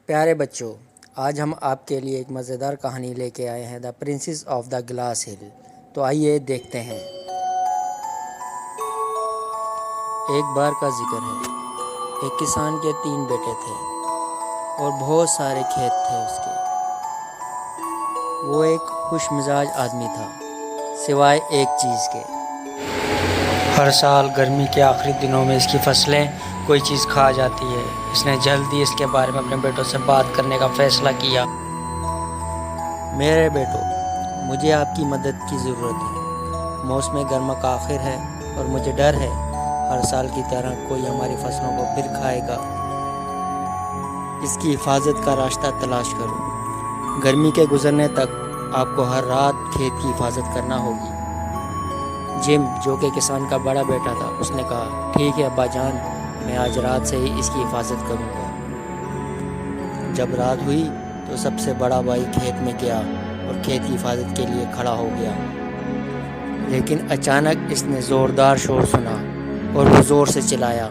پیارے بچوں، آج ہم آپ کے لیے ایک مزیدار کہانی لے کے آئے ہیں، دا پرنسس آف دا گلاس ہل۔ تو آئیے دیکھتے ہیں۔ ایک بار کا ذکر ہے، ایک کسان کے 3 بیٹے تھے اور بہت سارے کھیت تھے اس کے۔ وہ ایک خوش مزاج آدمی تھا، سوائے ایک چیز کے۔ ہر سال گرمی کے آخری دنوں میں اس کی فصلیں کوئی چیز کھا جاتی ہے۔ اس نے جلدی اس کے بارے میں اپنے بیٹوں سے بات کرنے کا فیصلہ کیا۔ میرے بیٹو، مجھے آپ کی مدد کی ضرورت ہے۔ موسم گرما کا آخر ہے اور مجھے ڈر ہے ہر سال کی طرح کوئی ہماری فصلوں کو پھر کھائے گا۔ اس کی حفاظت کا راستہ تلاش کرو۔ گرمی کے گزرنے تک آپ کو ہر رات کھیت کی حفاظت کرنا ہوگی۔ جم، جو کہ کسان کا بڑا بیٹا تھا، اس نے کہا، ٹھیک ہے ابا جان، میں آج رات سے ہی اس کی حفاظت کروں گا۔ جب رات ہوئی تو سب سے بڑا بھائی کھیت میں گیا اور کھیت کی حفاظت کے لیے کھڑا ہو گیا۔ لیکن اچانک اس نے زوردار شور سنا اور وہ زور سے چلایا،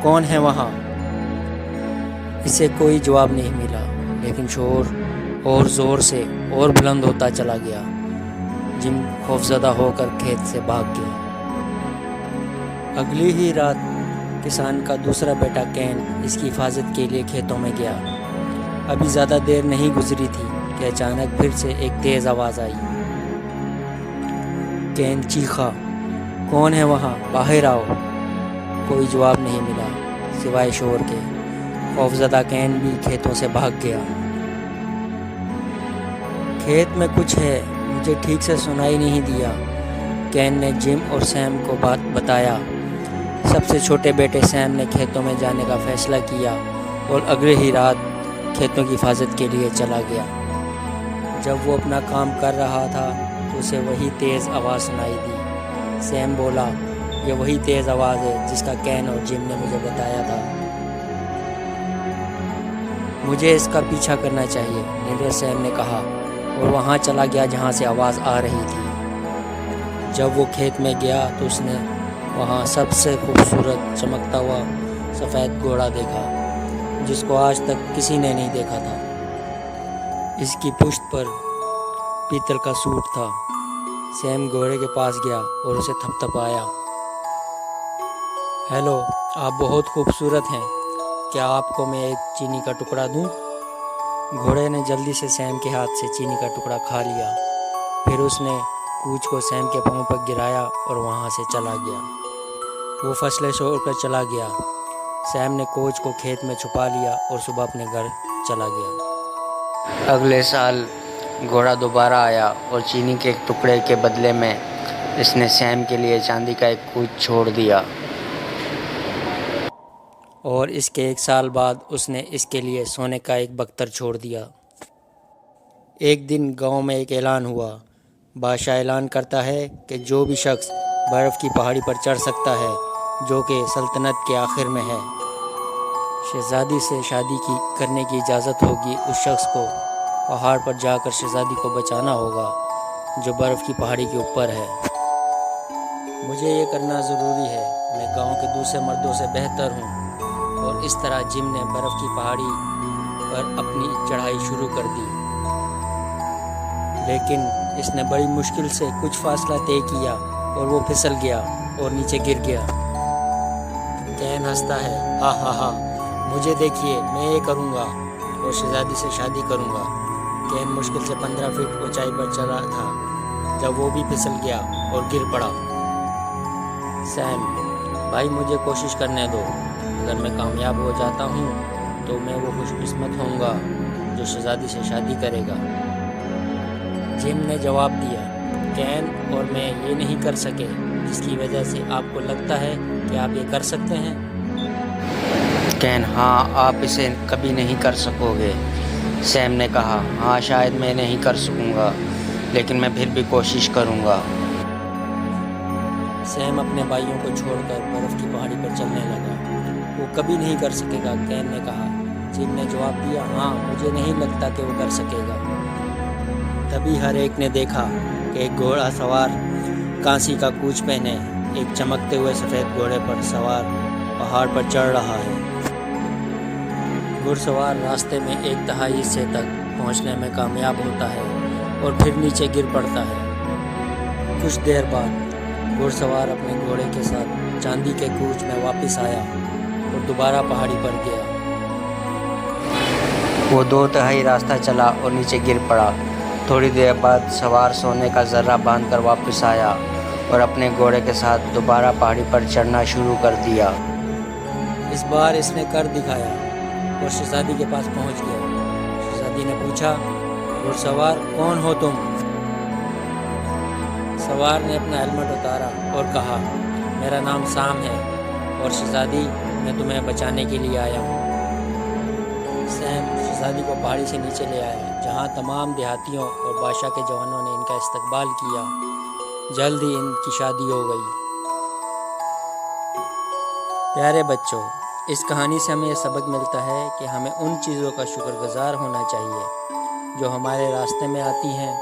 کون ہے وہاں؟ اسے کوئی جواب نہیں ملا، لیکن شور اور زور سے اور بلند ہوتا چلا گیا۔ جم خوفزدہ ہو کر کھیت سے بھاگ گیا۔ اگلی ہی رات کسان کا دوسرا بیٹا کین اس کی حفاظت کے لیے کھیتوں میں گیا۔ ابھی زیادہ دیر نہیں گزری تھی کہ اچانک پھر سے ایک تیز آواز آئی۔ کین چیخا، کون ہے وہاں؟ باہر آؤ۔ کوئی جواب نہیں ملا سوائے شور کے۔ خوفزدہ کین بھی کھیتوں سے بھاگ گیا۔ کھیت میں کچھ ہے، مجھے ٹھیک سے سنائی نہیں دیا۔ کین نے جم اور سیم کو بات بتایا۔ سب سے چھوٹے بیٹے سیم نے کھیتوں میں جانے کا فیصلہ کیا اور اگلے ہی رات کھیتوں کی حفاظت کے لیے چلا گیا۔ جب وہ اپنا کام کر رہا تھا تو اسے وہی تیز آواز سنائی دی۔ سیم بولا، یہ وہی تیز آواز ہے جس کا کین اور جم نے مجھے بتایا تھا۔ مجھے اس کا پیچھا کرنا چاہیے، لیڈر سیم نے کہا، اور وہاں چلا گیا جہاں سے آواز آ رہی تھی۔ جب وہ کھیت میں گیا تو اس نے وہاں سب سے خوبصورت چمکتا ہوا سفید گھوڑا دیکھا، جس کو آج تک کسی نے نہیں دیکھا تھا۔ اس کی پشت پر پیتل کا سوٹ تھا۔ سیم گھوڑے کے پاس گیا اور اسے تھپتھپایا۔ ہیلو، آپ بہت خوبصورت ہیں، کیا آپ کو میں ایک چینی کا ٹکڑا دوں؟ گھوڑے نے جلدی سے سیم کے ہاتھ سے چینی کا ٹکڑا کھا لیا۔ پھر اس نے کوچ کو سیم کے پاؤں پر گرایا اور وہاں سے چلا گیا۔ وہ فصلیں چھوڑ کر چلا گیا۔ سیم نے کوچ کو کھیت میں چھپا لیا اور صبح اپنے گھر چلا گیا۔ اگلے سال گھوڑا دوبارہ آیا اور چینی کے ایک ٹکڑے کے بدلے میں اس نے سیم کے لیے چاندی کا ایک کوچ چھوڑ دیا۔ اور اس کے 1 سال بعد اس نے اس کے لیے سونے کا ایک بکتر چھوڑ دیا۔ ایک دن گاؤں میں ایک اعلان ہوا۔ بادشاہ اعلان کرتا ہے کہ جو بھی شخص برف کی پہاڑی پر چڑھ سکتا ہے، جو کہ سلطنت کے آخر میں ہے، شہزادی سے شادی کرنے کی اجازت ہوگی۔ اس شخص کو پہاڑ پر جا کر شہزادی کو بچانا ہوگا جو برف کی پہاڑی کے اوپر ہے۔ مجھے یہ کرنا ضروری ہے، میں گاؤں کے دوسرے مردوں سے بہتر ہوں۔ اور اس طرح جم نے برف کی پہاڑی پر اپنی چڑھائی شروع کر دی۔ لیکن اس نے بڑی مشکل سے کچھ فاصلہ طے کیا اور وہ پھسل گیا اور نیچے گر گیا۔ کین ہنستا ہے، ہا ہا ہا، مجھے دیکھیے، میں یہ کروں گا اور شہزادی سے شادی کروں گا۔ کین مشکل سے 15 فٹ اونچائی پر چلا تھا جب وہ بھی پھسل گیا اور گر پڑا۔ سیم، بھائی مجھے کوشش کرنے دو، اگر میں کامیاب ہو جاتا ہوں تو میں وہ خوش قسمت ہوں گا جو شہزادی سے شادی کرے گا۔ جم نے جواب دیا، کین اور میں یہ نہیں کر سکے، جس کی وجہ سے آپ کو لگتا ہے کہ آپ یہ کر سکتے ہیں؟ کین، ہاں، آپ اسے کبھی نہیں کر سکو گے۔ سیم نے کہا، ہاں شاید میں نہیں کر سکوں گا، لیکن میں پھر بھی کوشش کروں گا۔ سیم اپنے بھائیوں کو چھوڑ کر برف کی پہاڑی پر چلنے لگا۔ وہ کبھی نہیں کر سکے گا، کین نے کہا۔ جم نے جواب دیا، ہاں، مجھے نہیں لگتا کہ وہ کر سکے گا۔ تبھی ہر ایک نے دیکھا کہ ایک گھوڑا سوار کانسی کا کوچ پہنے ایک چمکتے ہوئے سفید گھوڑے پر سوار پہاڑ پر چڑھ رہا ہے۔ گھڑ سوار راستے میں ایک تہائی حصے تک پہنچنے میں کامیاب ہوتا ہے اور پھر نیچے گر پڑتا ہے۔ کچھ دیر بعد گھڑ سوار اپنے گھوڑے کے ساتھ چاندی کے کوچ میں واپس آیا اور دوبارہ پہاڑی پر گیا۔ وہ 2 تہائی راستہ چلا اور نیچے گر پڑا۔ تھوڑی دیر بعد سوار سونے کا ذرہ باندھ کر واپس آیا اور اپنے گھوڑے کے ساتھ دوبارہ پہاڑی پر چڑھنا شروع کر دیا۔ اس بار اس نے کر دکھایا اور شہزادی کے پاس پہنچ گیا۔ شہزادی نے پوچھا، گھڑ سوار کون ہو تم؟ سوار نے اپنا ہیلمٹ اتارا اور کہا، میرا نام سام ہے اور شہزادی میں تمہیں بچانے کے لیے آیا ہوں۔ سیم شہزادی کو پہاڑی سے نیچے لے آیا، جہاں تمام دیہاتیوں اور بادشاہ کے جوانوں نے ان کا استقبال کیا۔ جلد ہی ان کی شادی ہو گئی۔ پیارے بچوں، اس کہانی سے ہمیں یہ سبق ملتا ہے کہ ہمیں ان چیزوں کا شکر گزار ہونا چاہیے جو ہمارے راستے میں آتی ہیں۔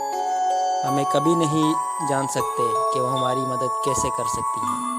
ہمیں کبھی نہیں جان سکتے کہ وہ ہماری مدد کیسے کر سکتی ہیں۔